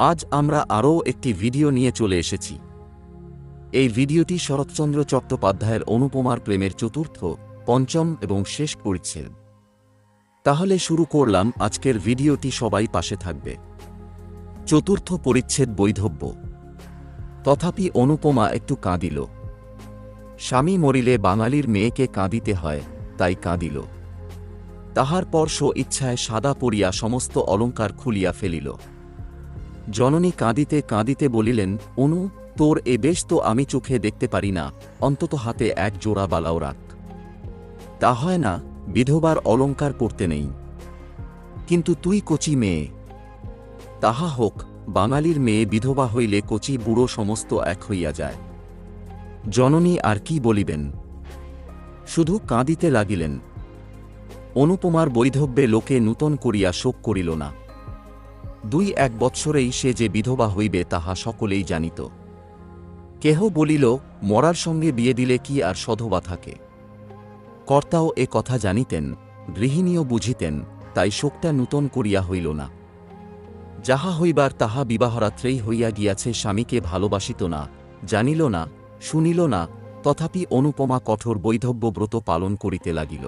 আজ আমরা আরও একটি ভিডিও নিয়ে চলে এসেছি। এই ভিডিওটি শরৎচন্দ্র চট্টোপাধ্যায়ের অনুপমার প্রেমের চতুর্থ, পঞ্চম এবং শেষ পরিচ্ছেদ। তাহলে শুরু করলাম আজকের ভিডিওটি, সবাই পাশে থাকবে। চতুর্থ পরিচ্ছেদ, বৈধব্য। তথাপি অনুপমা একটু কাঁদিল। স্বামী মরিলে বাঙালির মেয়েকে কাঁদিতে হয়, তাই কাঁদিল। তাহার পর ইচ্ছায় সাদা পরিয়া সমস্ত অলঙ্কার খুলিয়া ফেলিল। জননী কাঁদিতে কাঁদিতে বলিলেন, অনু, তোর এ বেশ তো আমি চোখে দেখতে পারি না, অন্তত হাতে এক জোড়া বালাও রাখ। তা হয় না, বিধবার অলঙ্কার পরতে নেই। কিন্তু তুই কচি মেয়ে। তাহা হোক, বাঙালির মেয়ে বিধবা হইলে কচি বুড়ো সমস্ত এক হইয়া যায়। জননী আর কি বলিবেন, শুধু কাঁদিতে লাগিলেন। অনুপমার বৈধব্যে লোকে নূতন করিয়া শোক করিল না। 2-1 বৎসরেই সে যে বিধবা হইবে তাহা সকলেই জানিত। কেহ বলিল, মরার সঙ্গে বিয়ে দিলে কি আর সধবা থাকে। কর্তাও এ কথা জানিতেন, গৃহিণীও বুঝিতেন, তাই শোকটা নূতন করিয়া হইল না। যাহা হইবার তাহা বিবাহরাত্রেই হইয়া গিয়াছে। স্বামীকে ভালোবাসিত না, জানিল না, শুনিল না, তথাপি অনুপমা কঠোর বৈধব্য ব্রত পালন করিতে লাগিল।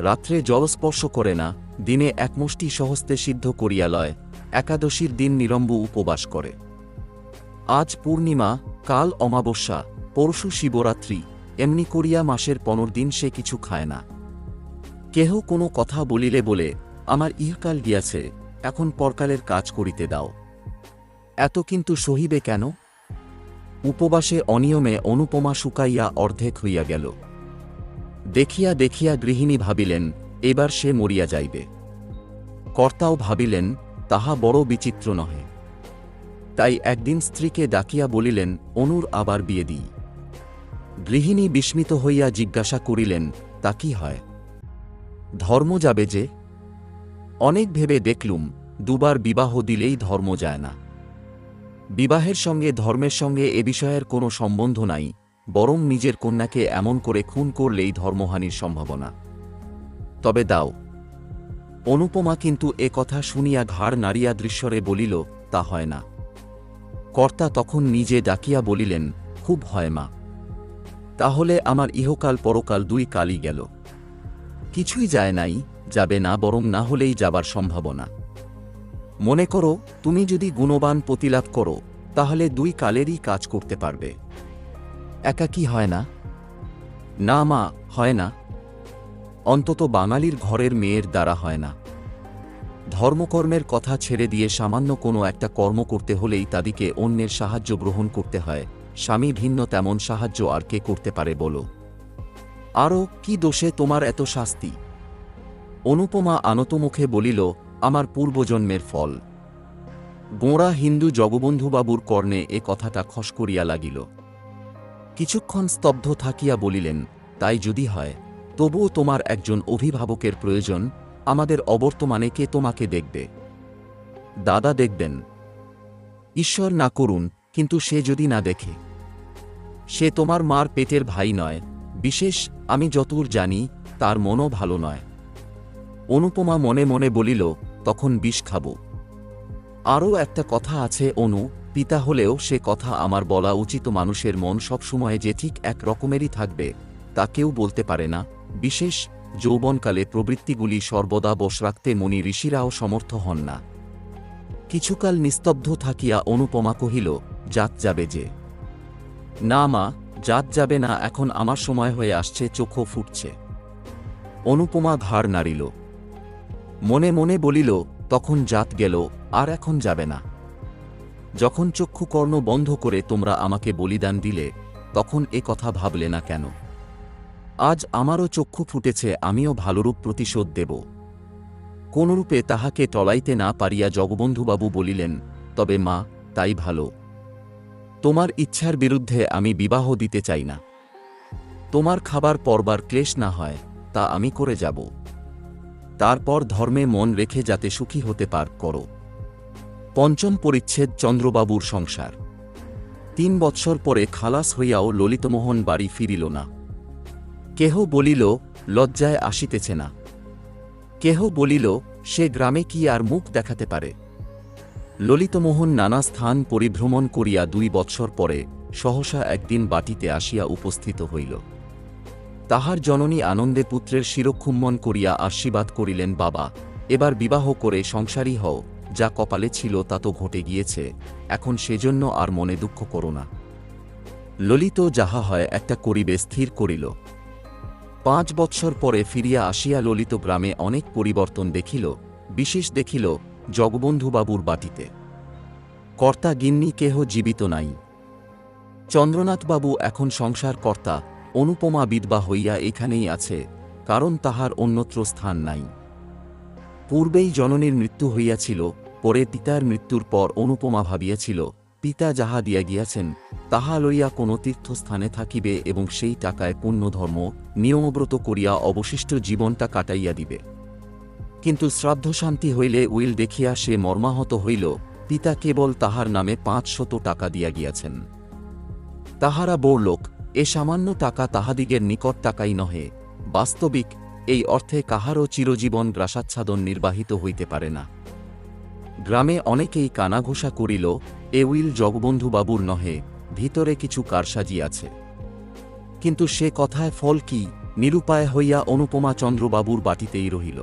রাত্রে জলস্পর্শ করে না, দিনে একমুষ্টি সহস্তে সিদ্ধ করিয়া লয়, একাদশীর দিন নিরম্বু উপবাস করে। আজ পূর্ণিমা, কাল অমাবস্যা, পরশু শিবরাত্রি, এমনি করিয়া মাসের 15 দিন সে কিছু খায় না। কেহ কোনো কথা বলিলে বলে, আমার ইহকাল গিয়াছে, এখন পরকালের কাজ করিতে দাও। এত কিন্তু সহিবে কেন? উপবাসে অনিয়মে অনুপমা শুকাইয়া অর্ধেক হইয়া গেল। দেখিয়া দেখিয়া গৃহিণী ভাবিলেন, এবার সে মরিয়া যাইবে। কর্তাও ভাবিলেন, তাহা বড় বিচিত্র নহে। তাই একদিন স্ত্রীকে ডাকিয়া বলিলেন, অনুর আবার বিয়ে দিই। গৃহিণী বিস্মিত হইয়া জিজ্ঞাসা করিলেন, তা কি হয়? ধর্ম যাবে যে? অনেক ভেবে দেখলুম, 2 বার বিবাহ দিলেই ধর্ম যায় না। বিবাহের সঙ্গে ধর্মের সঙ্গে এ বিষয়ের কোনো সম্বন্ধ নাই, বরং নিজের কন্যাকে এমন করে খুন করলেই ধর্মহানির সম্ভাবনা। তবে দাও। অনুপমা কিন্তু এ কথা শুনিয়া ঘাড় নাড়িয়া দৃশ্যরে বলিল, তা হয় না। কর্তা তখন নিজে ডাকিয়া বলিলেন, খুব হয় মা। তাহলে আমার ইহকাল পরকাল 2 কালই গেল। কিছুই যায় নাই, যাবে না, বরং না হলেই যাবার সম্ভাবনা। মনে করো, তুমি যদি গুণবান প্রতিলাভ করো, তাহলে 2 কালেরই কাজ করতে পারবে। একা কি হয় না? না মা, হয় না। অন্তত বাঙালির ঘরের মেয়ের দ্বারা হয় না। ধর্মকর্মের কথা ছেড়ে দিয়ে সামান্য কোনো একটা কর্ম করতে হলেই তাদিকে অন্যের সাহায্য গ্রহণ করতে হয়। স্বামী ভিন্ন তেমন সাহায্য আর কে করতে পারে বলো? আরও কি দোষে তোমার এত শাস্তি? অনুপমা আনতমুখে বলিল, আমার পূর্বজন্মের ফল। গোঁড়া হিন্দু জগবন্ধুবাবুর কর্ণে এ কথাটা খস করিয়া লাগিল। কিছুক্ষণ স্তব্ধ থাকিয়া বলিলেন, তাই যদি হয়, তবুও তোমার একজন অভিভাবকের প্রয়োজন। আমাদের অবর্তমানে কে তোমাকে দেখবে? দাদা দেখবেন। ঈশ্বর না করুন, কিন্তু সে যদি না দেখে? সে তোমার মার পেটের ভাই নয়। বিশেষ, আমি যতদূর জানি, তার মনও ভালো নয়। অনুপমা মনে মনে বলিল, তখন বিষ খাব। আরও একটা কথা আছে অনু, পিতা হলেও সে কথা আমার বলা উচিত। মানুষের মন সবসময় যে ঠিক এক রকমেরই থাকবে, তা কেউ বলতে পারে না। বিশেষ যৌবনকালে প্রবৃত্তিগুলি সর্বদা বশ রাখতে মুনি ঋষিরাও সমর্থ হন না। কিছুকাল নিস্তব্ধ থাকিয়া অনুপমা কহিল, জাত যাবে যে? না মা, জাত যাবে না, এখন আমার সময় হয়ে আসছে, চোখও ফুটছে। অনুপমা ঘাড় নাড়িল। মনে মনে বলিল, তখন জাত গেল, আর এখন যাবে না। যখন চক্ষুকর্ণ বন্ধ করে তোমরা আমাকে বলিদান দিলে, তখন এ কথা ভাবলে না কেন? আজ আমারও চক্ষু ফুটেছে, আমিও ভালোরূপ প্রতিশোধ দেব। কোনরূপে তাহাকে টলাইতে না পারিয়া জগবন্ধুবাবু বলিলেন, তবে মা, তাই ভালো। তোমার ইচ্ছার বিরুদ্ধে আমি বিবাহ দিতে চাই না। তোমার খাবার পরবার ক্লেশ না হয়, তা আমি করে যাব। তারপর ধর্মে মন রেখে যাতে সুখী হতে করো। পঞ্চম পরিচ্ছেদ, চন্দ্রবাবুর সংসার। 3 বৎসর পরে খালাস হইয়াও ললিতমোহন বাড়ি ফিরিল না। কেহ বলিল, লজ্জায় আসিতেছে না। কেহ বলিল, সে গ্রামে কি আর মুখ দেখাতে পারে? ললিতমোহন নানা স্থান পরিভ্রমণ করিয়া 2 বৎসর পরে সহসা একদিন বাটিতে আসিয়া উপস্থিত হইল। তাহার জননী আনন্দে পুত্রের শিরক্ষুম্বন করিয়া আশীর্বাদ করিলেন, বাবা, এবার বিবাহ করে সংসারী হও, যা কপালে ছিল তা তো ঘটে গিয়েছে, এখন সেজন্য আর মনে দুঃখ করো না। ললিত যাহা হয় একটা করিবে স্থির করিল। 5 বৎসর পরে ফিরিয়া আসিয়া ললিত গ্রামে অনেক পরিবর্তন দেখিল। বিশেষ দেখিল জগবন্ধুবাবুর বাটিতে কর্তা গিন্নি কেহ জীবিত নাই। চন্দ্রনাথবাবু এখন সংসার কর্তা, অনুপমা বিধবা হইয়া এখানেই আছে, কারণ তাহার অন্যত্র স্থান নাই। পূর্বেই জননীর মৃত্যু হইয়াছিল, পরে পিতার মৃত্যুর পর অনুপমা ভাবিয়াছিল পিতা যাহা দিয়া গিয়াছেন তাহা লইয়া কোন তীর্থস্থানে থাকিবে এবং সেই টাকায় পুণ্যধর্ম নিয়মব্রত করিয়া অবশিষ্ট জীবনটা কাটাইয়া দিবে। কিন্তু শ্রাদ্ধশান্তি হইলে উইল দেখিয়া সে মর্মাহত হইল, পিতা কেবল তাহার নামে 500 টাকা দিয়া গিয়াছেন। তাহারা বড়লোক, এ সামান্য টাকা তাহাদিগের নিকট টাকাই নহে, বাস্তবিক এই অর্থে কাহারও চিরজীবন গ্রাসাচ্ছাদন নির্বাহিত হইতে পারে না। গ্রামে অনেকেই কানাঘোষা করিল, এ উইল জগবন্ধুবাবুর নহে, ভিতরে কিছু কারসাজি আছে। কিন্তু সে কথায় ফল কি? নিরুপায় হইয়া অনুপমা চন্দ্রবাবুর বাটিতেই রহিল।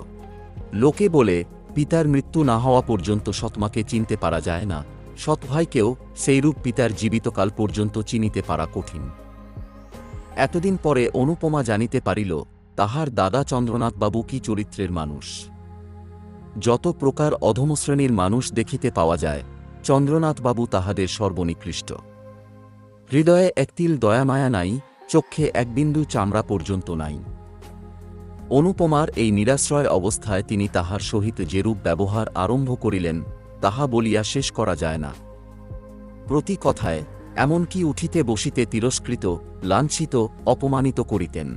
লোকে বলে, পিতার মৃত্যু না হওয়া পর্যন্ত সৎমাকে চিনতে পারা যায় না, সৎভাইকেও সেইরূপ পিতার জীবিতকাল পর্যন্ত চিনিতে পারা কঠিন। এতদিন পরে অনুপমা জানিতে পারিল তাহার দাদা চন্দ্রনাথবাবু কি চরিত্রের মানুষ। যত প্রকার অধমশ্রেণীর মানুষ দেখিতে পাওয়া যায়, চন্দ্রনাথবাবু তাহাদের সর্বনিকৃষ্ট। হৃদয়ে একতিল দয়ামায়া নাই, চক্ষে একবিন্দু চামড়া পর্যন্ত নাই। অনুপমার এই নিরাশ্রয় অবস্থায় তিনি তাহার সহিত যেরূপ ব্যবহার আরম্ভ করিলেন তাহা বলিয়া শেষ করা যায় না। প্রতি কথায় এমনকি উঠিতে বসিতে তিরস্কৃত, লাঞ্ছিত, অপমানিত করিতেন।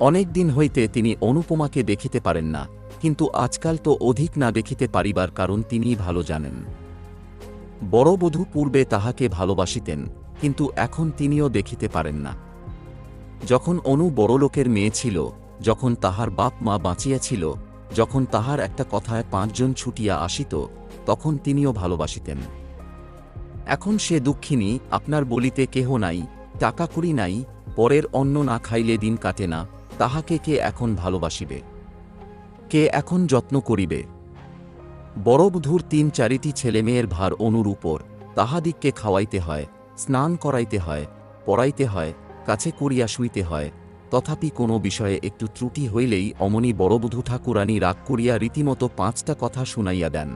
অনেক দিন হইতে তিনি অনুপমাকে দেখিতে পারেন না, কিন্তু আজকাল তো অধিক না দেখিতে পারিবার কারণ তিনিই ভালো জানেন। বড় বধূ পূর্বে তাহাকে ভালোবাসিতেন, কিন্তু এখন তিনিও দেখিতে পারেন না। যখন অনু বড়লোকের মেয়ে ছিল, যখন তাহার বাপ মা বাঁচিয়াছিল, যখন তাহার একটা কথায় 5 জন ছুটিয়া আসিত, তখন তিনিও ভালোবাসিতেন। এখন সে দুঃখিনী, আপনার বলিতে কেহ নাই, টাকা কড়ি নাই, পরের অন্ন না খাইলে দিন কাটে না, তাহাকে কে এখন ভালোবাসিবে? কে এখন যত্ন করিবে? বড় বধূর 3-4টি ছেলেমেয়ের ভার অনুর উপর, তাহাদিগকে খাওয়াইতে হয়, স্নান করাইতে হয়, পড়াইতে হয়, কাছে করিয়া শুইতে হয়। তথাপি কোনো বিষয়ে একটু ত্রুটি হইলেই অমনি বড়বধূ ঠাকুরানী রাগ করিয়া রীতিমতো 5টা কথা শুনাইয়া দেন।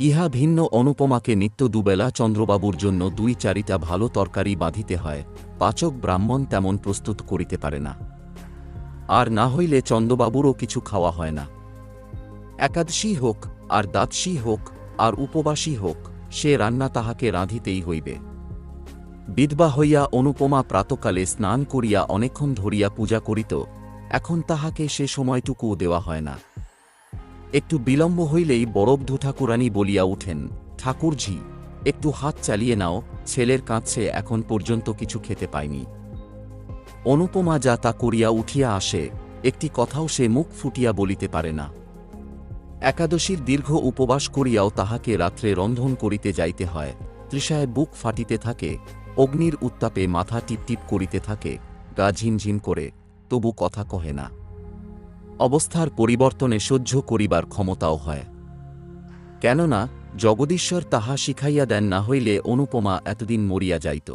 ইহা ভিন্ন অনুপমাকে নিত্য দুবেলা চন্দ্রবাবুর জন্য 2-4টা ভালো তরকারি বাঁধিতে হয়, পাচক ব্রাহ্মণ তেমন প্রস্তুত করিতে পারে না। আর না হইলে চন্দ্রবাবুরও কিছু খাওয়া হয় না। একাদশী হোক, আর দ্বাদশী হোক, আর উপবাসী হোক, সে রান্না তাহাকে রাঁধিতেই হইবে। বিধবা হইয়া অনুপমা প্রাতকালে স্নান করিয়া অনেকক্ষণ ধরিয়া পূজা করিত, এখন তাহাকে সে সময়টুকুও দেওয়া হয় না। একটু বিলম্ব হইলেই বড়বধূ ঠাকুরানী বলিয়া উঠেন, ঠাকুরঝি, একটু হাত চালিয়ে নাও, ছেলের কাছে এখন পর্যন্ত কিছু খেতে পায়নি। অনুপমা যা তা করিয়া উঠিয়া আসে, একটি কথাও সে মুখ ফুটিয়া বলিতে পারে না। একাদশীর দীর্ঘ উপবাস করিয়াও তাহাকে রাত্রে রন্ধন করিতে যাইতে হয়, তৃষায় বুক ফাটিতে থাকে, অগ্নির উত্তাপে মাথা টিপটিপ করিতে থাকে, গা ঝিনঝিন করে, তবু কথা কহে না। অবস্থার পরিবর্তনে সহ্য করিবার ক্ষমতাও হয়। কেননা জগদীশ্বর তাহা শিখাইয়া দেন, না হইলে অনুপমা এতদিন মরিয়া যাইত।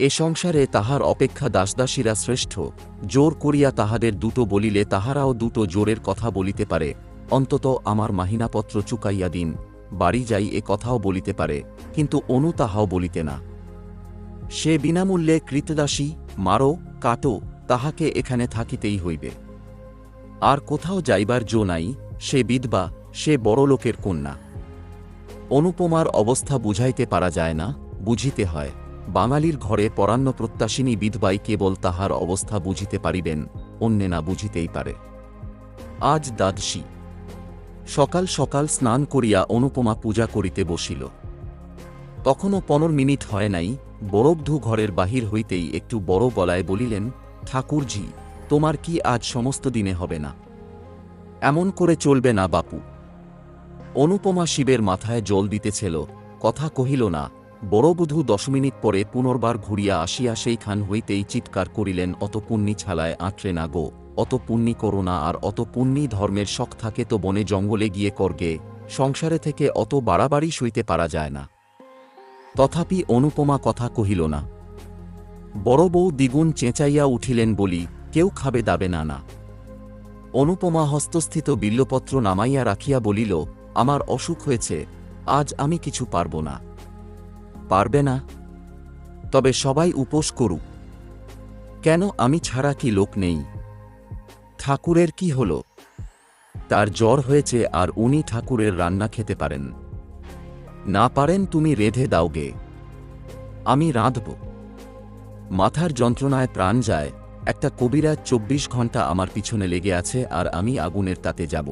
এ সংসারে তাহার অপেক্ষা দাসদাসীরা শ্রেষ্ঠ, জোর করিয়া তাহাদের দুটো বলিলে তাহারাও দুটো জোরের কথা বলিতে পারে, অন্তত আমার মাহিনাপত্র চুকাইয়া দিন, বাড়ি যাই, এ কথাও বলিতে পারে, কিন্তু অনু তাহাও বলিতে না। সে বিনামূল্যে কৃতদাসী, মারো কাটো, তাহাকে এখানে থাকিতেই হইবে। আর কোথাও যাইবার জো নাই, সে বিধবা, সে বড়লোকের কন্যা। অনুপমার অবস্থা বুঝাইতে পারা যায় না, বুঝিতে হয়। বাঙালির ঘরে পরান্ন প্রত্যাশিনী বিধবাই কেবল তাহার অবস্থা বুঝিতে পারিবেন, অন্যে না বুঝিতেই পারে। আজ দ্বাদশী। সকাল সকাল স্নান করিয়া অনুপমা পূজা করিতে বসিল। তখনও 15 মিনিট হয় নাই, বড়বধূ ঘরের বাহির হইতেই একটু বড় গলায় বলিলেন, ঠাকুরঝি, তোমার কি আজ সমস্ত দিনে হবে না? এমন করে চলবে না বাপু। অনুপমা শিবের মাথায় জল দিতেছিল, কথা কহিল না। বড়বধূ 10 মিনিট পরে পুনর্বার ঘুরিয়া আসিয়া সেইখান হইতেই চিৎকার করিলেন, অত পুণ্যি ছালায় আঁটরে না গো, অত পুণ্যি করো না, আর অত পুণ্যি ধর্মের শখ থাকে তো বনে জঙ্গলে গিয়ে করগে, সংসারে থেকে অত বাড়াবাড়ি সইতে পারা যায় না। তথাপি অনুপমা কথা কহিল না। বড় বউ দ্বিগুণ চেঁচাইয়া উঠিলেন, বলি কেউ খাবে দাবে না না। অনুপমা হস্তস্থিত বিল্বপত্র নামাইয়া রাখিয়া বলিল, আমার অসুখ হয়েছে, আজ আমি কিছু পারব না। পারবে না? তবে সবাই উপোস করুক। কেন, আমি ছাড়া কি লোক নেই? ঠাকুরের কি হল? তার জ্বর হয়েছে আর উনি ঠাকুরের রান্না খেতে পারেন না? পারেন তুমি রেঁধে দাওগে, আমি রাঁধব। মাথার যন্ত্রণায় প্রাণ যায়, একটা কবিরাজ 24 ঘণ্টা আমার পিছনে লেগে আছে আর আমি আগুনের তাতে যাব।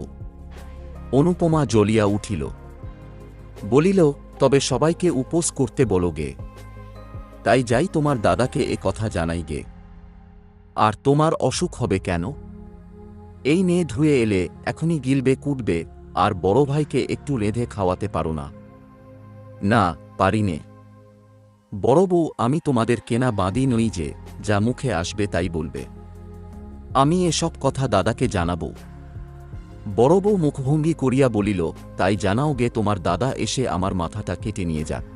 অনুপমা জ্বলিয়া উঠিল, বলিল, তবে সবাইকে উপোস করতে বলোগে। তাই যাই, তোমার দাদাকে এ কথা জানাই গে। আর তোমার অসুখ হবে কেন? এই নিয়ে ধুয়ে এলে এখনই গিলবে কুটবে, আর বড় ভাইকে একটু রেঁধে খাওয়াতে পারো না? না, পারিনে। বড় বউ, আমি তোমাদের কেনা বাঁধি নই যে যা মুখে আসবে তাই বলবে। আমি এসব কথা দাদাকে জানাব। বড় বউ মুখভঙ্গি করিয়া বলিল, তাই জানাও গে, তোমার দাদা এসে আমার মাথাটা কেটে নিয়ে যাক।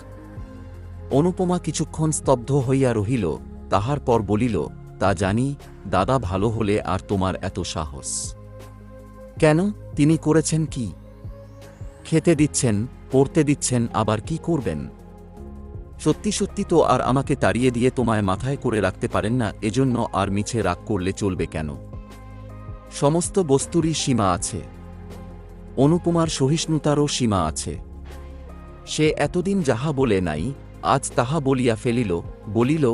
অনুপমা কিছুক্ষণ স্তব্ধ হইয়া রহিল, তাহার পর বলিল, তা জানি, দাদা ভালো হলে আর তোমার এত সাহস কেন? তিনি করেছেন কি? খেতে দিচ্ছেন, পড়তে দিচ্ছেন, আবার কি করবেন? সত্যি সত্যি তো আর আমাকে তাড়িয়ে দিয়ে তোমায় মাথায় করে রাখতে পারেন না, এজন্য আর মিছে রাগ করলে চলবে কেন? সমস্ত বস্তুরই সীমা আছে। অনুপমার সহিষ্ণুতারও সীমা আছে। সে এতদিন যাহা বলে নাই, আজ তাহা বলিয়া ফেলিল। বলিল,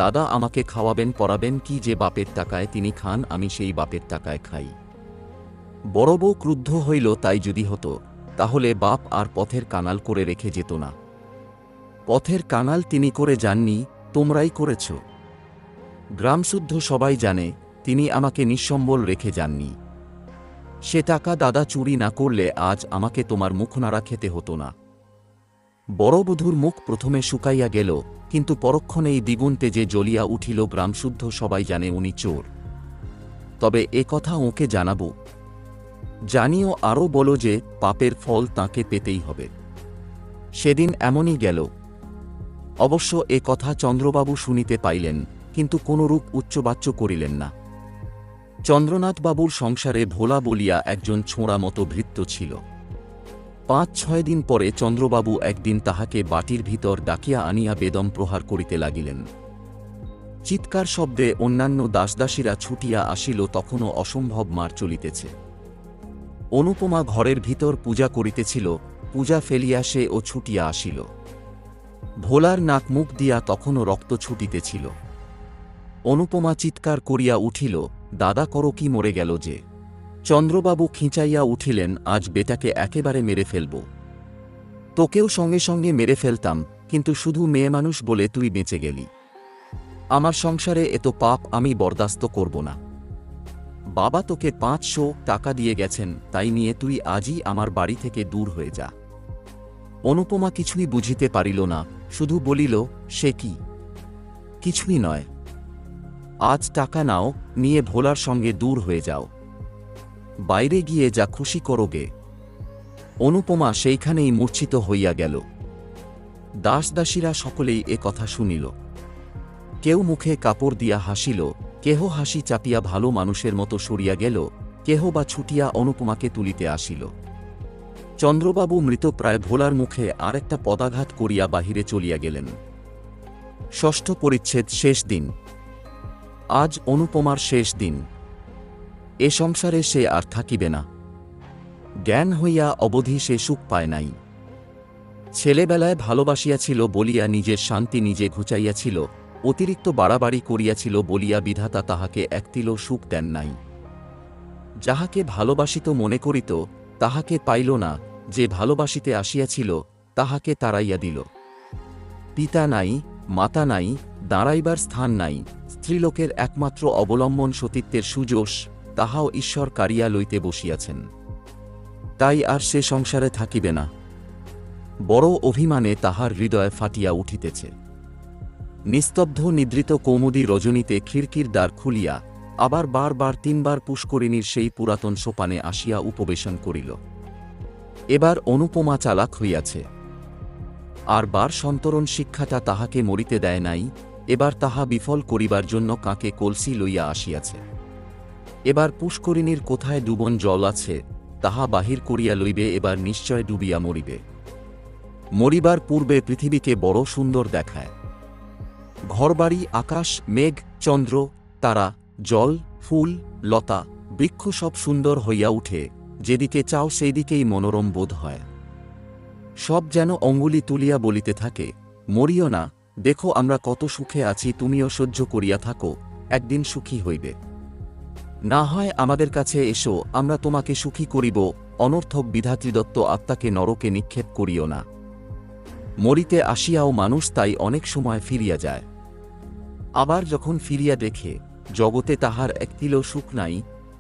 দাদা আমাকে খাওয়াবেন পরাবেন কি যে বাপের টাকায় তিনি খান, আমি সেই বাপের টাকায় খাই। বড় বউ ক্রুদ্ধ হইল, তাই যদি হতো তাহলে বাপ আর পথের কানাল করে রেখে যেত না। পথের কানাল তিনি করে যাননি, তোমরাই করেছ। গ্রামশুদ্ধ সবাই জানে তিনি আমাকে নিঃসম্বল রেখে যাননি। সে টাকা দাদা চুরি না করলে আজ আমাকে তোমার মুখনাড়া খেতে হতো না। বড়বধূর মুখ প্রথমে শুকাইয়া গেল, কিন্তু পরক্ষণেই দ্বিগুণ তেজে জ্বলিয়া উঠিল। গ্রামশুদ্ধ সবাই জানে উনি চোর। তবে এ কথা ওকে জানাব। জানিও আরও বলো যে পাপের ফল তাঁকে পেতেই হবে। সেদিন এমনই গেল। অবশ্য এ কথা চন্দ্রবাবু শুনিতে পাইলেন, কিন্তু কোনরূপ উচ্চবাচ্য করিলেন না। চন্দ্রনাথবাবুর সংসারে ভোলা বলিয়া একজন ছোঁড়া মতো ভৃত্য ছিল। 5-6 দিন পরে চন্দ্রবাবু একদিন তাহাকে বাটির ভিতর ডাকিয়া আনিয়া বেদম প্রহার করিতে লাগিলেন। চিৎকার শব্দে অন্যান্য দাসদাসীরা ছুটিয়া আসিল, তখনও অসম্ভব মার চলিতেছে। অনুপমা ঘরের ভিতর পূজা করিতেছিল, পূজা ফেলিয়া সে ও ছুটিয়া আসিল। ভোলার নাক মুখ দিয়া তখনও রক্ত ছুটিতেছিল। অনুপমা চিৎকার করিয়া উঠিল, দাদা করো কি, মরে গেল যে। চন্দ্রবাবু খিঁচাইয়া উঠিলেন, আজ বেটাকে একেবারে মেরে ফেলব। তোকেও সঙ্গে সঙ্গে মেরে ফেলতাম, কিন্তু শুধু মেয়ে মানুষ বলে তুই বেঁচে গেলি। আমার সংসারে এত পাপ আমি বরদাস্ত করব না। বাবা তোকে 500 টাকা দিয়ে গেছেন, তাই নিয়ে তুই আজই আমার বাড়ি থেকে দূর হয়ে যা। অনুপমা কিছুই বুঝিতে পারিল না, শুধু বলিল, সে কি? কিছুই নয়। আজ টাকা নাও, নিয়ে ভোলার সঙ্গে দূর হয়ে যাও। বাইরে গিয়ে যা খুশি করোগে। অনুপমা সেইখানেই মূর্ছিত হইয়া গেল। দাসদাসীরা সকলেই এ কথা শুনিল। কেউ মুখে কাপড় দিয়া হাসিল, কেহ হাসি চাপিয়া ভালো মানুষের মতো সরিয়া গেল, কেহ বা ছুটিয়া অনুপমাকে তুলিতে আসিল। চন্দ্রবাবু মৃতপ্রায় ভোলার মুখে আর একটা পদাঘাত করিয়া বাহিরে চলিয়া গেলেন। ষষ্ঠ পরিচ্ছেদ, শেষ দিন। আজ অনুপমার শেষ দিন। এ সংসারে সে আর থাকিবে না। জ্ঞান হইয়া অবধি সে সুখ পায় নাই। ছেলেবেলায় ভালোবাসিয়াছিল বলিয়া নিজের শান্তি নিজে ঘুচাইয়াছিল, অতিরিক্ত বাড়াবাড়ি করিয়াছিল বলিয়া বিধাতা তাহাকে একতিলও সুখ দেন নাই। যাহাকে ভালোবাসিত মনে করিত তাহাকে পাইল না, যে ভালোবাসিতে আসিয়াছিল তাহাকে তাড়াইয়া দিল। পিতা নাই, মাতা নাই, দাঁড়াইবার স্থান নাই, স্ত্রীলোকের একমাত্র অবলম্বন সতীত্বের সুযশ, তাহাও ঈশ্বর কাড়িয়া লইতে বসিয়াছেন। তাই আর সে সংসারে থাকিবে না। বড় অভিমানে তাহার হৃদয় ফাটিয়া উঠিতেছে। নিস্তব্ধ নিদ্রিত কৌমুদী রজনীতে খিড়কির দ্বার খুলিয়া আবার বারবার 3 বার পুষ্করিণীর সেই পুরাতন সোপানে আসিয়া উপবেশন করিল। এবার অনুপমা চালাক হইয়াছে। আর বার সন্তরণ শিক্ষাটা তাহাকে মরিতে দেয় নাই, এবার তাহা বিফল করিবার জন্য কাকে কলসি লইয়া আসিয়াছে। এবার পুষ্করিণীর কোথায় ডুবন জল আছে তাহা বাহির করিয়া লইবে, এবার নিশ্চয় ডুবিয়া মরিবে। মরিবার পূর্বে পৃথিবীকে বড় সুন্দর দেখায়। ঘরবাড়ি, আকাশ, মেঘ, চন্দ্র, তারা, জল, ফুল, লতা, বৃক্ষ সব সুন্দর হইয়া উঠে, যেদিকে চাও সেই দিকেই মনোরম বোধ হয়। সব যেন অঙ্গুলি তুলিয়া বলিতে থাকে, মরিও না, দেখো আমরা কত সুখে আছি, তুমিও সহ্য করিয়া থাকো, একদিন সুখী হইবে। না হয় আমাদের কাছে এসো, আমরা তোমাকে সুখী করিব, অনর্থক বিধাতৃদত্ত আত্মাকে নরকে নিক্ষেপ করিও না। মরিতে আসিয়াও মানুষ তাই অনেক সময় ফিরিয়া যায়। আবার যখন ফিরিয়া দেখে জগতে তাহার একতিলও সুখ নাই,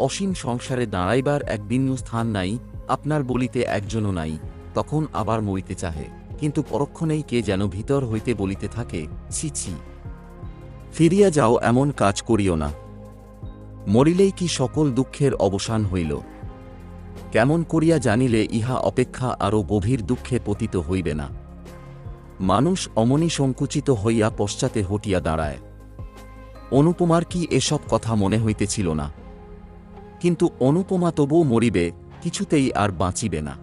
অসীম সংসারে দাঁড়াইবার এক বিন্দু স্থান নাই, আপনার বলিতে একজনও নাই, তখন আবার মরিতে চাহে, কিন্তু পরক্ষণেই কে যেন ভিতর হইতে বলিতে থাকে, ছি ছি, ফিরিয়া যাও, এমন কাজ করিও না। মরিলেই কি সকল দুঃখের অবসান হইল? কেমন করিয়া জানিলে ইহা অপেক্ষা আরও গভীর দুঃখে পতিত হইবে না? মানুষ অমনি সংকুচিত হইয়া পশ্চাতে হটিয়া দাঁড়ায়। অনুপমার কি এসব কথা মনে হইতেছিল না? কিন্তু অনুপমা তবুও মরিবে, কিছুতেই আর বাঁচিবে না।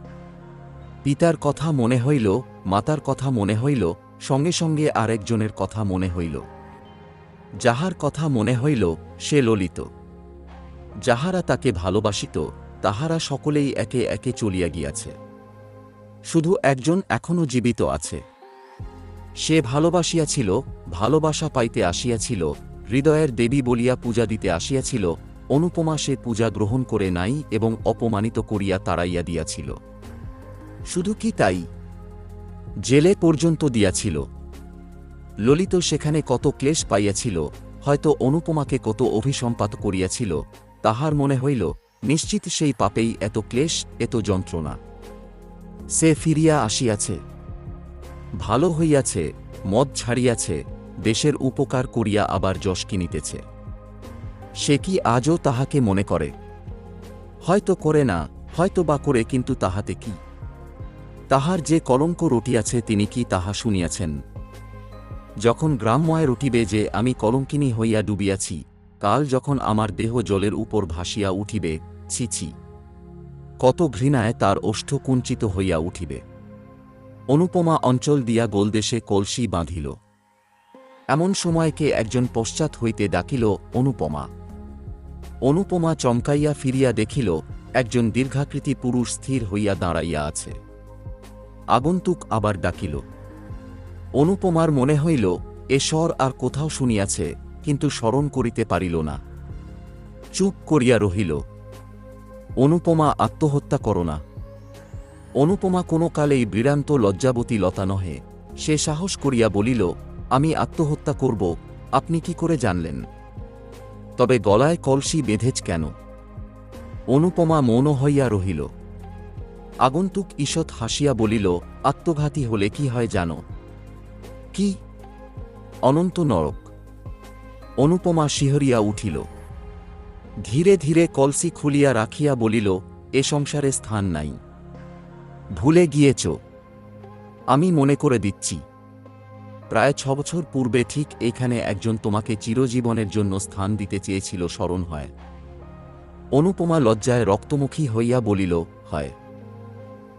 পিতার কথা মনে হইল, মাতার কথা মনে হইল, সঙ্গে সঙ্গে আরেকজনের কথা মনে হইল। যাহার কথা মনে হইল সে ললিত। যাহারা তাকে ভালোবাসিত তাহারা সকলেই একে একে চলিয়া গিয়াছে। শুধু একজন এখনও জীবিত আছে। সে ভালোবাসিয়াছিল, ভালোবাসা পাইতে আসিয়াছিল, হৃদয়ের দেবী বলিয়া পূজা দিতে আসিয়াছিল। অনুপমা সে পূজা গ্রহণ করে নাই এবং অপমানিত করিয়া তাড়াইয়া দিয়াছিল। শুধু কি তাই, জেলে পর্যন্ত দিয়াছিল। ললিত সেখানে কত ক্লেশ পাইয়াছিল, হয়তো অনুপমাকে কত অভিসম্পাত করিয়াছিল। তাহার মনে হইল নিশ্চিত সেই পাপেই এত ক্লেশ, এত যন্ত্রণা। সে ফিরিয়া আসিয়াছে, ভালো হইয়াছে, মদ ছাড়িয়াছে, দেশের উপকার করিয়া আবার যশ কিনিতেছে। সে কি আজও তাহাকে মনে করে? হয়তো করে না, হয়তো বা করে, কিন্তু তাহাতে কি? তাহার যে কলঙ্ক রটিয়াছে তিনি কি তাহা শুনিয়াছেন? যখন গ্রাম্যয় রটিবে যে আমি কলঙ্কিনী হইয়া ডুবিয়াছি, কাল যখন আমার দেহ জলের উপর ভাসিয়া উঠিবে, ছি ছি, কত ঘৃণায় তার ওষ্ঠ কুঞ্চিত হইয়া উঠিবে। অনুপমা অঞ্চল দিয়া গোলদেশে কলসি বাঁধিল। এমন সময় কে একজন পশ্চাৎ হইতে ডাকিল, অনুপমা। অনুপমা চমকাইয়া ফিরিয়া দেখিল একজন দীর্ঘাকৃতি পুরুষ স্থির হইয়া দাঁড়াইয়া আছে। আগন্তুক আবার ডাকিল। অনুপমার মনে হইল এ স্বর আর কোথাও শুনিয়াছে, কিন্তু স্মরণ করিতে পারিল না। চুপ করিয়া রহিল। অনুপমা, আত্মহত্যা করো না। অনুপমা কোনো কালেই বিড়ান্ত লজ্জাবতী লতা নহে। সে সাহস করিয়া বলিল, আমি আত্মহত্যা করব, আপনি কি করে জানলেন? তবে গলায় কলসি বেঁধেছ কেন? অনুপমা মৌন হইয়া রহিল। আগন্তুক ঈষৎ হাসিয়া বলিল, আত্মঘাতী হলে কি হয় জানো? কি? অনন্ত নরক। অনুপমা শিহরিয়া উঠিল। ধীরে ধীরে কলসি খুলিয়া রাখিয়া বলিল, এ সংসারে স্থান নাই। ভুলে গিয়েছ। আমি মনে করে দিচ্ছি। প্রায় 6 বছর পূর্বে ঠিক এইখানে একজন তোমাকে চিরজীবনের জন্য স্থান দিতে চেয়েছিল, স্মরণ হয়? অনুপমা লজ্জায় রক্তমুখী হইয়া বলিল, হয়।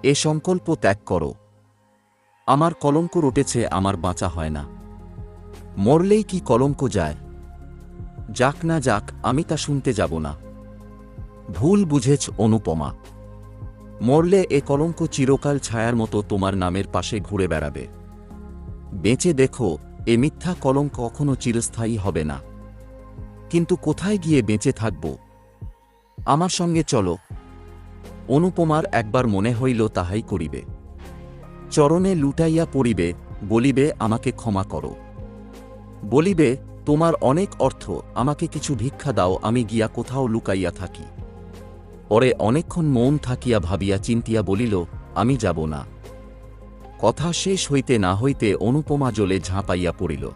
এ সংকল্প ত্যাগ করো। আমার কলঙ্ক রটেছে, আমার বাঁচা হয় না। মরলেই কি কলঙ্ক যায়? যাক না যাক, আমি তা শুনতে যাব না। ভুল বুঝেছ অনুপমা। মরলে এ কলঙ্ক চিরকাল ছায়ার মতো তোমার নামের পাশে ঘুরে বেড়াবে। বেঁচে দেখো, এ মিথ্যা কলঙ্ক কখনো চিরস্থায়ী হবে না। কিন্তু কোথায় গিয়ে বেঁচে থাকব? আমার সঙ্গে চলো। অনুপমার একবার মনে হইল তাহাই করিবে। চরণে লুটাইয়া পড়িবে, বলিবে, আমাকে ক্ষমা করো। বলিবে, তোমার অনেক অর্থ, আমাকে কিছু ভিক্ষা দাও, আমি গিয়া কোথাও লুকাইয়া থাকি। পরে অনেকক্ষণ মৌন থাকিয়া ভাবিয়া চিন্তিয়া বলিল, আমি যাব না। কথা শেষ হইতে না হইতে অনুপমা জলে ঝাঁপাইয়া পড়িল।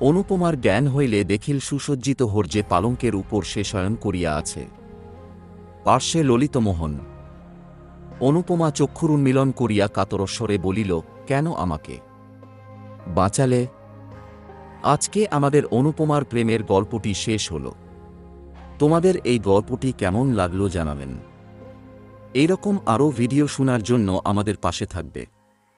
অনুপমার জ্ঞান হইলে দেখিল সুসজ্জিত হর্যে পালঙ্কের উপর সে শয়ন করিয়া আছে। পার্শ্বে ললিতমোহন। অনুপমা চক্ষুরুন্মিলন করিয়া কাতরস্বরে বলিল, কেন আমাকে বাঁচালে? আজকে আমাদের অনুপমার প্রেমের গল্পটি শেষ হল। তোমাদের এই গল্পটি কেমন লাগলো জানাবেন। এইরকম আরও ভিডিও শোনার জন্য আমাদের পাশে থাকবে।